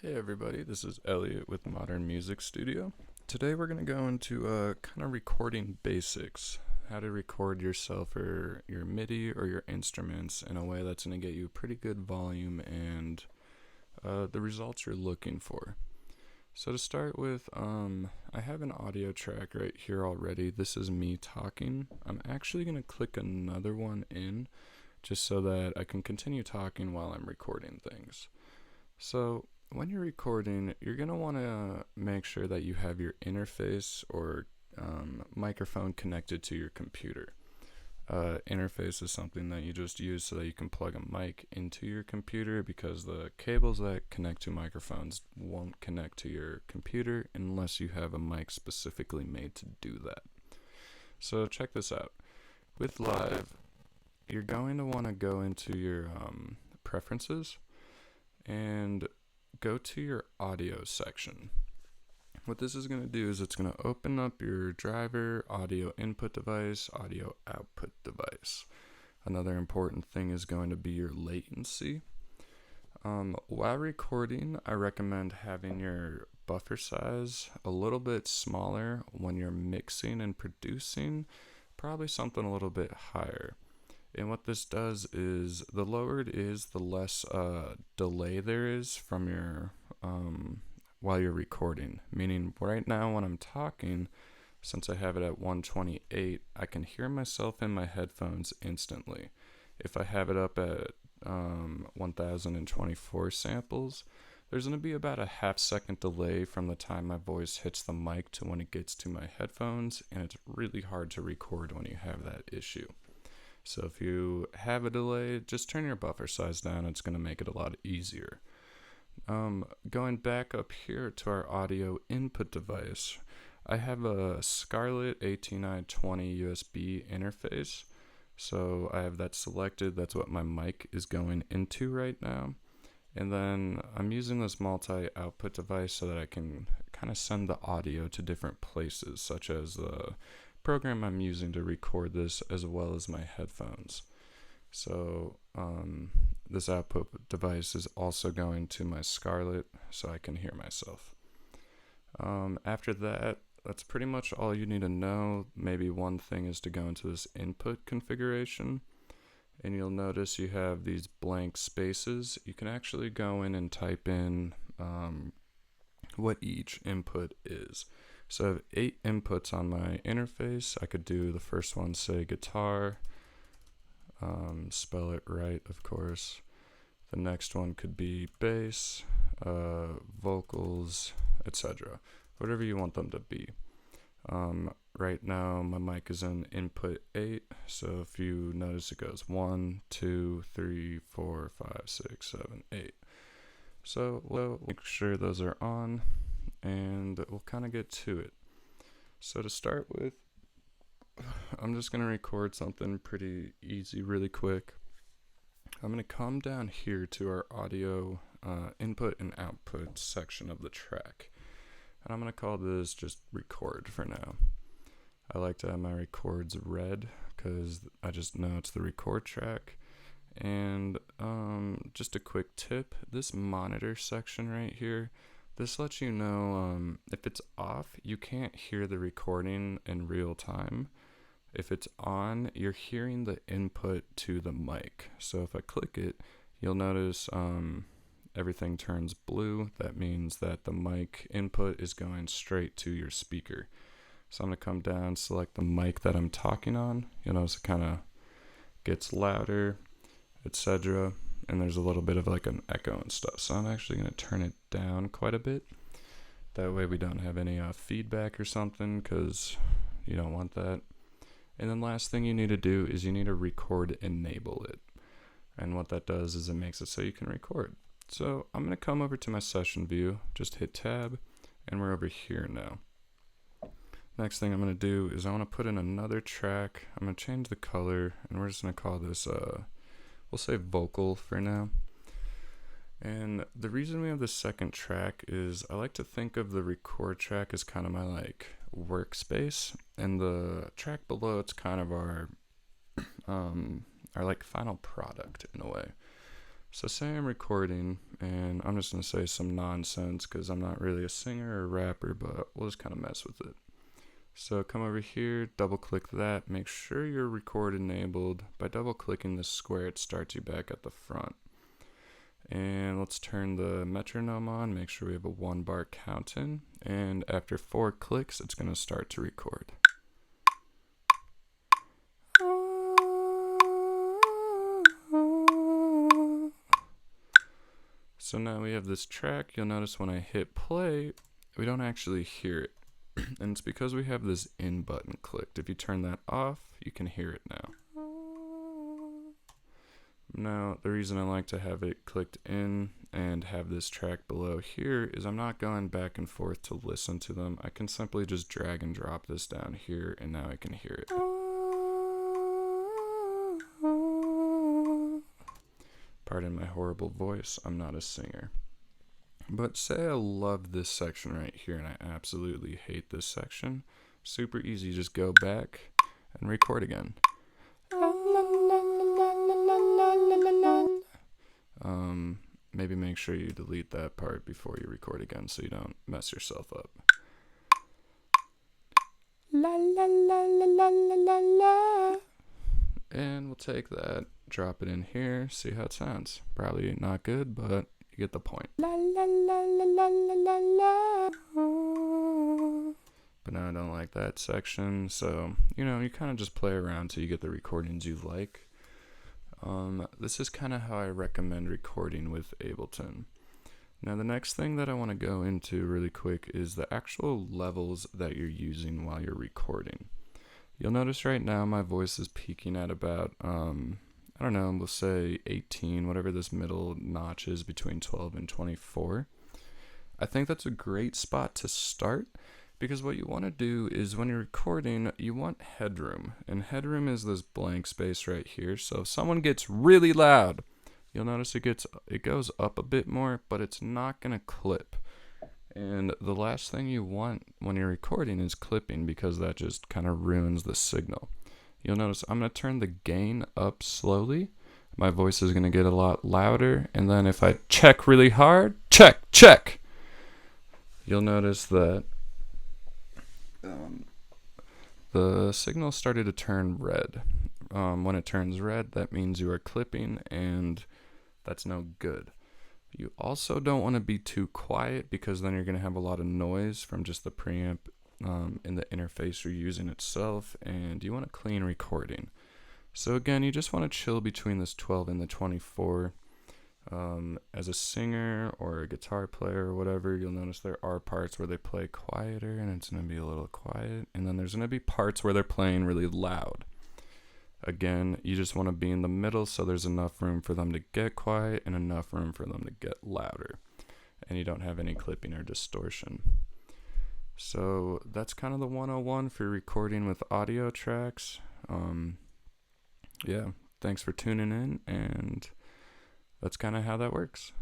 Hey everybody, this is Elliot with Modern Music Studio. Today we're going to go into kind of recording basics, how to record yourself or your MIDI or your instruments in a way that's going to get you pretty good volume and the results you're looking for. So to start with, I have an audio track right here already. This is me talking. I'm actually going to click another one in just so that I can continue talking while I'm recording things. So when you're recording, you're going to want to make sure that you have your interface or microphone connected to your computer. Interface is something that you just use so that you can plug a mic into your computer, because the cables that connect to microphones won't connect to your computer unless you have a mic specifically made to do that. So check this out. With live, you're going to want to go into your preferences and go to your audio section. What this is going to do is it's going to open up your driver, audio input device, audio output device. Another important thing is going to be your latency. While recording, I recommend having your buffer size a little bit smaller. When you're mixing and producing, probably something a little bit higher. And what this does is, the lower it is, the less delay there is from your while you're recording. Meaning, right now when I'm talking, since I have it at 128, I can hear myself in my headphones instantly. If I have it up at 1024 samples, there's going to be about a half-second delay from the time my voice hits the mic to when it gets to my headphones, and it's really hard to record when you have that issue. So if you have a delay, just turn your buffer size down. It's going to make it a lot easier. Going back up here to our audio input device, I have a Scarlett 18i20 USB interface. So I have that selected. That's what my mic is going into right now. And then I'm using this multi-output device so that I can kind of send the audio to different places, such as the program I'm using to record this, as well as my headphones. So this output device is also going to my Scarlett so I can hear myself. After that, that's pretty much all you need to know. Maybe one thing is to go into this input configuration, and you'll notice you have these blank spaces. You can actually go in and type in what each input is. So I have 8 inputs on my interface. I could do the first one, say guitar, spell it right, of course. The next one could be bass, vocals, etc. Whatever you want them to be. Right now my mic is in input 8, so if you notice it goes 1, 2, 3, 4, 5, 6, 7, 8. So we'll make sure those are on, and we'll kind of get to it. So to start with, I'm just going to record something pretty easy really quick. I'm going to come down here to our audio input and output section of the track, and I'm going to call this just record for now. I like to have my records red because I just know it's the record track. And just a quick tip, this monitor section right here, this lets you know if it's off, you can't hear the recording in real time. If it's on, you're hearing the input to the mic. So if I click it, you'll notice everything turns blue. That means that the mic input is going straight to your speaker. So I'm going to come down, select the mic that I'm talking on. You'll notice it kind of gets louder, etc. And there's a little bit of like an echo and stuff. So I'm actually going to turn it down quite a bit. That way we don't have any feedback or something, because you don't want that. And then last thing you need to do is you need to record enable it. And what that does is it makes it so you can record. So I'm going to come over to my session view, just hit tab, and we're over here now. Next thing I'm going to do is I want to put in another track. I'm going to change the color, and we're just going to call this, we'll say vocal for now. And the reason we have the second track is I like to think of the record track as kind of my like workspace, and the track below it's kind of our like final product in a way. So say I'm recording, and I'm just going to say some nonsense because I'm not really a singer or rapper, but we'll just kind of mess with it. So come over here, double click that, make sure you're record enabled. By double clicking this square, it starts you back at the front. And let's turn the metronome on, make sure we have a 1 bar count in, and after 4 clicks, it's going to start to record. So now we have this track. You'll notice when I hit play, we don't actually hear it. And it's because we have this in button clicked. If you turn that off, you can hear it now. Now, the reason I like to have it clicked in and have this track below here is I'm not going back and forth to listen to them. I can simply just drag and drop this down here, and now I can hear it. Pardon my horrible voice, I'm not a singer. But say I love this section right here and I absolutely hate this section. Super easy, just go back and record again. Maybe make sure you delete that part before you record again so you don't mess yourself up. And we'll take that, drop it in here, see how it sounds. Probably not good, but you get the point. But now I don't like that section, so, you kind of just play around till you get the recordings you like. This is kind of how I recommend recording with Ableton. Now the next thing that I want to go into really quick is the actual levels that you're using while you're recording. You'll notice right now my voice is peaking at about, I don't know, we'll say 18, whatever this middle notch is between 12 and 24. I think that's a great spot to start because what you want to do is when you're recording, you want headroom. And headroom is this blank space right here. So if someone gets really loud, you'll notice it goes up a bit more, but it's not going to clip. And the last thing you want when you're recording is clipping because that just kind of ruins the signal. You'll notice I'm going to turn the gain up slowly. My voice is going to get a lot louder. And then if I check really hard, check, you'll notice that the signal started to turn red. When it turns red, that means you are clipping, and that's no good. You also don't want to be too quiet because then you're going to have a lot of noise from just the preamp in the interface you're using itself, and you want a clean recording. So again, you just want to chill between this 12 and the 24. As a singer or a guitar player or whatever, you'll notice there are parts where they play quieter and it's going to be a little quiet, and then there's going to be parts where they're playing really loud. Again, you just want to be in the middle so there's enough room for them to get quiet and enough room for them to get louder, and you don't have any clipping or distortion. So that's kind of the 101 for recording with audio tracks. Yeah, thanks for tuning in, and that's kind of how that works.